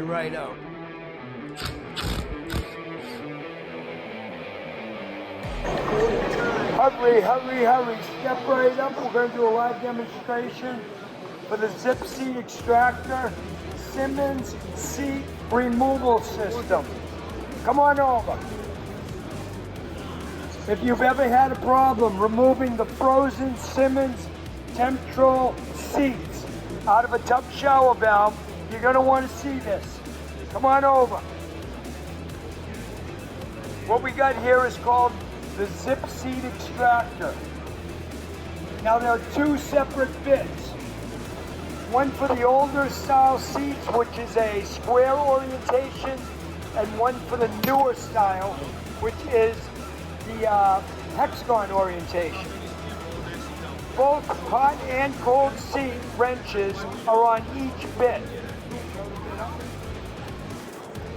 right out. Hurry, hurry, hurry. Step right up. We're going to do a live demonstration for the Zip Seat Extractor Symmons seat removal system. Come on over. If you've ever had a problem removing the frozen Symmons symm-tool seats out of a tub shower valve, you're going to want to see this. Come on over. What we got here is called the Zip Seat Extractor. Now there are two separate bits. One for the older style seats, which is a square orientation, and one for the newer style, which is the hexagon orientation. Both hot and cold seat wrenches are on each bit.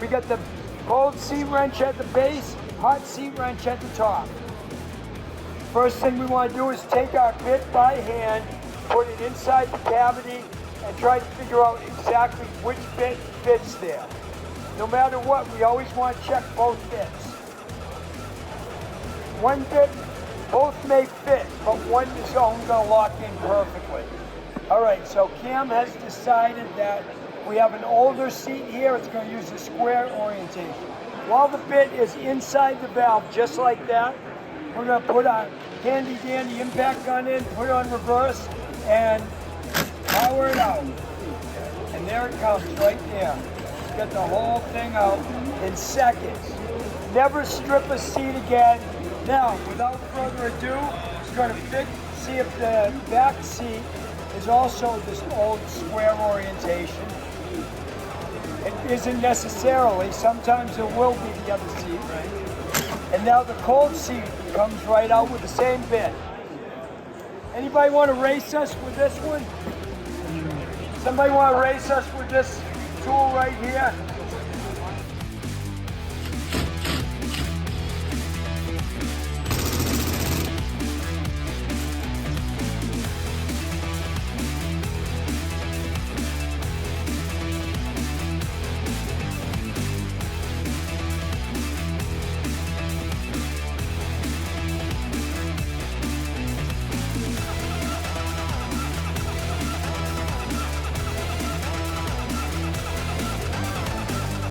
We got the cold seat wrench at the base, hot seat wrench at the top. First thing we want to do is take our bit by hand, put it inside the cavity, and try to figure out exactly which bit fits there. No matter what, we always want to check both bits. One bit, both may fit, but one is only going to lock in perfectly. All right, so Cam has decided that we have an older seat here. It's going to use a square orientation. While the bit is inside the valve, just like that, we're going to put our handy dandy impact gun in, put it on reverse, and power it out. And there it comes right there. Get the whole thing out in seconds. Never strip a seat again. Now, without further ado, we're going to see if the back seat is also this old square orientation. It isn't necessarily. Sometimes it will be the other seat, right? And now the cold seat comes right out with the same bit. Anybody want to race us with this one? Somebody want to race us with this tool right here?